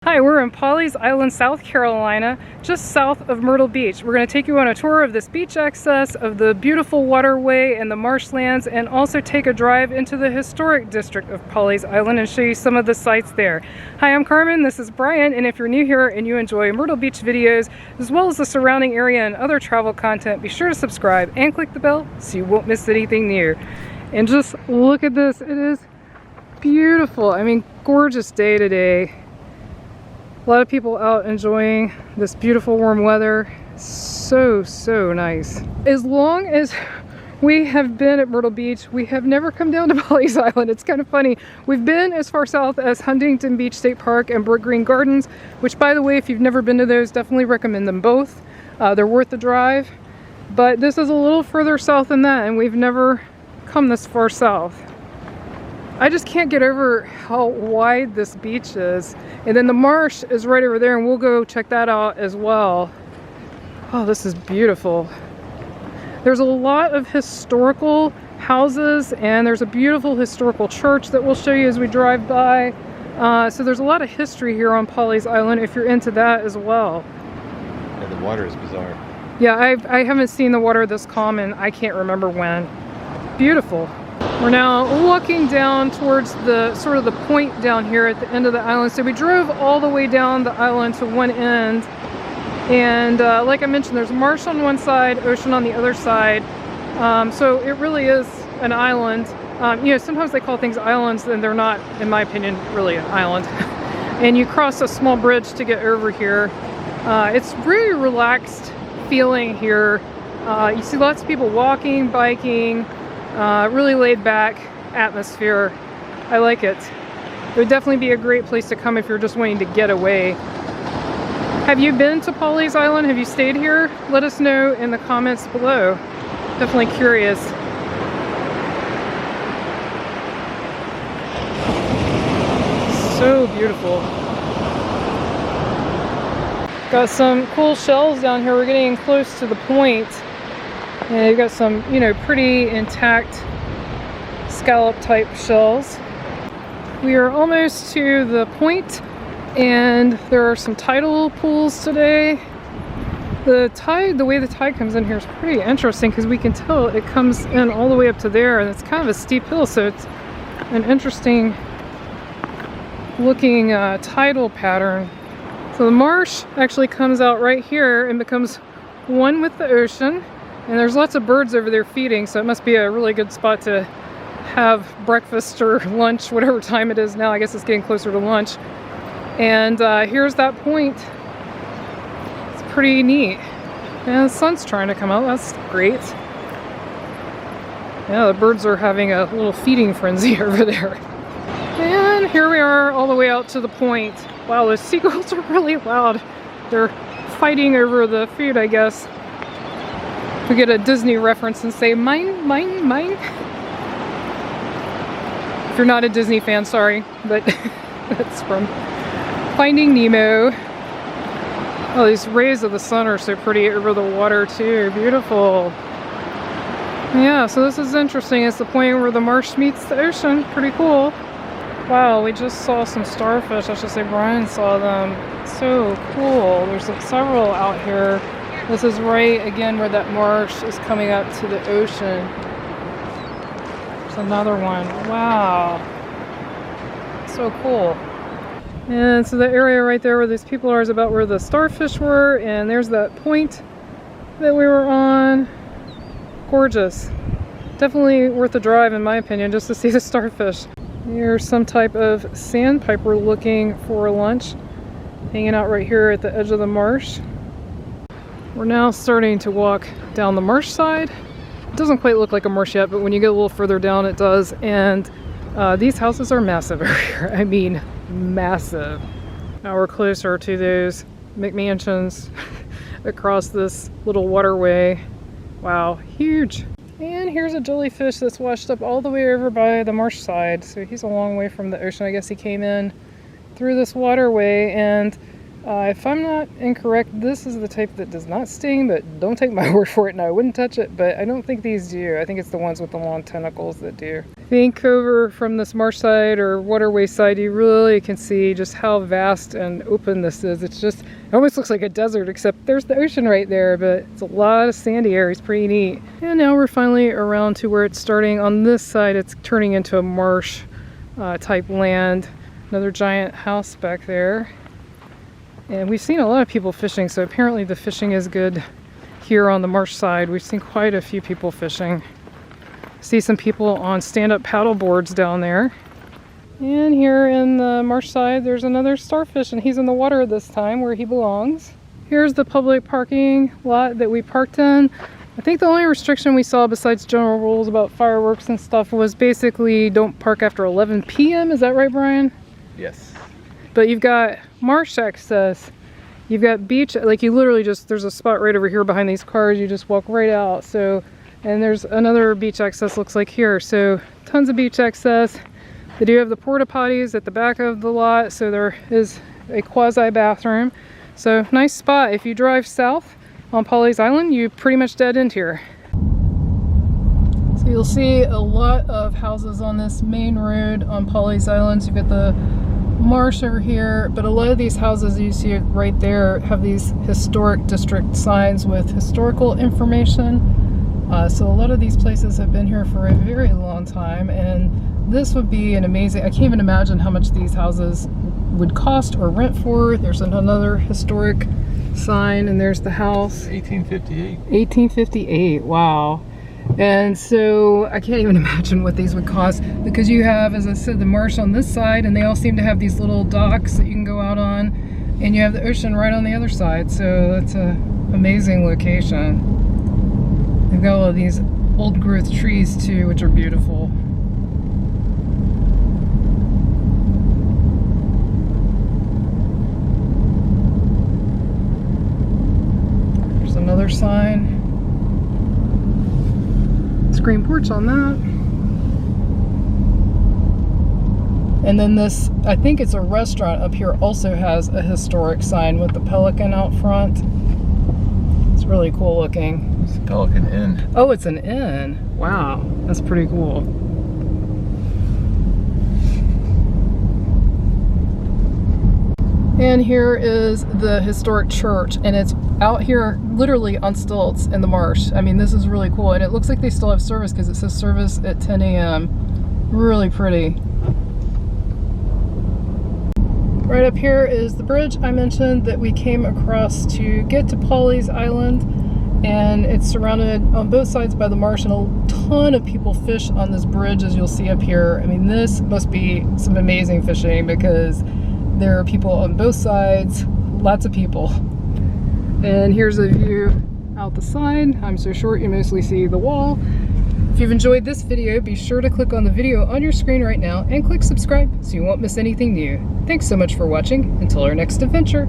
Hi, we're in Pawleys Island, South Carolina, just south of Myrtle Beach. We're going to take you on a tour of this beach access, of the beautiful waterway and the marshlands, and also take a drive into the historic district of Pawleys Island and show you some of the sights there. Hi, I'm Carmen, this is Brian, and if you're new here and you enjoy Myrtle Beach videos, as well as the surrounding area and other travel content, be sure to subscribe and click the bell so you won't miss anything new. And just look at this, it is beautiful. I mean, gorgeous day today. A lot of people out enjoying this beautiful warm weather. So nice. As long as we have been at Myrtle Beach, we have never come down to Pawleys Island. It's kind of funny. We've been as far south as Huntington Beach State Park and Brook Green Gardens, which, by the way, if you've never been to those, definitely recommend them both. They're worth the drive. But this is a little further south than that, and we've never come this far south. I just can't get over how wide this beach is. And then the marsh is right over there, and we'll go check that out as well. Oh, this is beautiful. There's a lot of historical houses, and there's a beautiful historical church that we'll show you as we drive by. So there's a lot of history here on Pawleys Island if you're into that as well. And the water is bizarre. Yeah, I haven't seen the water this calm and I can't remember when. Beautiful. We're now walking down towards the sort of the point down here at the end of the island. So we drove all the way down the island to one end, and like I mentioned, there's marsh on one side, ocean on the other side. So it really is an island. You know, sometimes they call things islands and they're not, in my opinion, really an island. And you cross a small bridge to get over here. It's really relaxed feeling here. You see lots of people walking, biking. Really laid back atmosphere. I like it. It would definitely be a great place to come if you're just wanting to get away. Have you been to Pawleys Island? Have you stayed here? Let us know in the comments below. Definitely curious. So beautiful. Got some cool shells down here. We're getting close to the point. And you've got some, you know, pretty intact scallop type shells. We are almost to the point, and there are some tidal pools today. The way the tide comes in here is pretty interesting because we can tell it comes in all the way up to there, and it's kind of a steep hill, so it's an interesting looking tidal pattern. So the marsh actually comes out right here and becomes one with the ocean. And there's lots of birds over there feeding, so it must be a really good spot to have breakfast or lunch, whatever time it is now. I guess it's getting closer to lunch. And here's that point. It's pretty neat. And the sun's trying to come out. That's great. Yeah, the birds are having a little feeding frenzy over there. And here we are all the way out to the point. Wow, those seagulls are really loud. They're fighting over the food, I guess. We get a Disney reference and say, mine, mine, mine. If you're not a Disney fan, sorry, but that's from Finding Nemo. Oh, these rays of the sun are so pretty over the water too. Beautiful. Yeah, so this is interesting. It's the point where the marsh meets the ocean. Pretty cool. Wow, we just saw some starfish. I should say Brian saw them. So cool. There's several out here. This is right again where that marsh is coming up to the ocean. There's another one. Wow. So cool. And so the area right there where these people are is about where the starfish were, and there's that point that we were on. Gorgeous. Definitely worth a drive in my opinion, just to see the starfish. Here's some type of sandpiper looking for lunch, hanging out right here at the edge of the marsh. We're now starting to walk down the marsh side. It doesn't quite look like a marsh yet, but when you get a little further down it does. And these houses are massive over here. I mean, massive. Now we're closer to those McMansions across this little waterway. Wow, huge. And here's a jellyfish that's washed up all the way over by the marsh side. So he's a long way from the ocean. I guess he came in through this waterway, and If I'm not incorrect, this is the type that does not sting, but don't take my word for it, and I wouldn't touch it, but I don't think these do. I think it's the ones with the long tentacles that do. I think over from this marsh side or waterway side, you really can see just how vast and open this is. It's just, it almost looks like a desert, except there's the ocean right there, but it's a lot of sandy areas, pretty neat. And now we're finally around to where it's starting. On this side, it's turning into a marsh type land. Another giant house back there. And we've seen a lot of people fishing, so apparently the fishing is good here on the marsh side. We've seen quite a few people fishing. See some people on stand-up paddle boards down there. And here in the marsh side, there's another starfish, and he's in the water this time where he belongs. Here's the public parking lot that we parked in. I think the only restriction we saw besides general rules about fireworks and stuff was basically don't park after 11 p.m. Is that right, Brian? Yes. But you've got marsh access, you've got beach, like you literally just, there's a spot right over here behind these cars, you just walk right out. So, and there's another beach access looks like here. So tons of beach access. They do have the porta potties at the back of the lot, so there is a quasi bathroom. So nice spot. If you drive south on Pawleys Island, you pretty much dead end here. So you'll see a lot of houses on this main road on Pawleys Island. So you've got the marsh over here, but a lot of these houses you see right there have these historic district signs with historical information. So a lot of these places have been here for a very long time, and this would be an amazing, I can't even imagine how much these houses would cost or rent for. There's another historic sign, and there's the house. 1858. 1858, wow. And so I can't even imagine what these would cost, because you have, as I said, the marsh on this side, and they all seem to have these little docks that you can go out on, and you have the ocean right on the other side. So that's an amazing location. They've got all of these old growth trees too, which are beautiful. There's another sign. Screen porch on that. And then this, I think it's a restaurant up here, also has a historic sign with the Pelican out front. It's really cool looking. It's the Pelican Inn. Oh, it's an inn. Wow, that's pretty cool. And here is the historic church, and it's out here literally on stilts in the marsh. I mean, this is really cool, and it looks like they still have service because it says service at 10 a.m. Really pretty. Right up here is the bridge I mentioned that we came across to get to Pawleys Island, and it's surrounded on both sides by the marsh, and a ton of people fish on this bridge, as you'll see up here. I mean, this must be some amazing fishing because there are people on both sides, lots of people. And here's a view out the side. I'm so short you mostly see the wall. If you've enjoyed this video, be sure to click on the video on your screen right now and click subscribe so you won't miss anything new. Thanks so much for watching. Until our next adventure.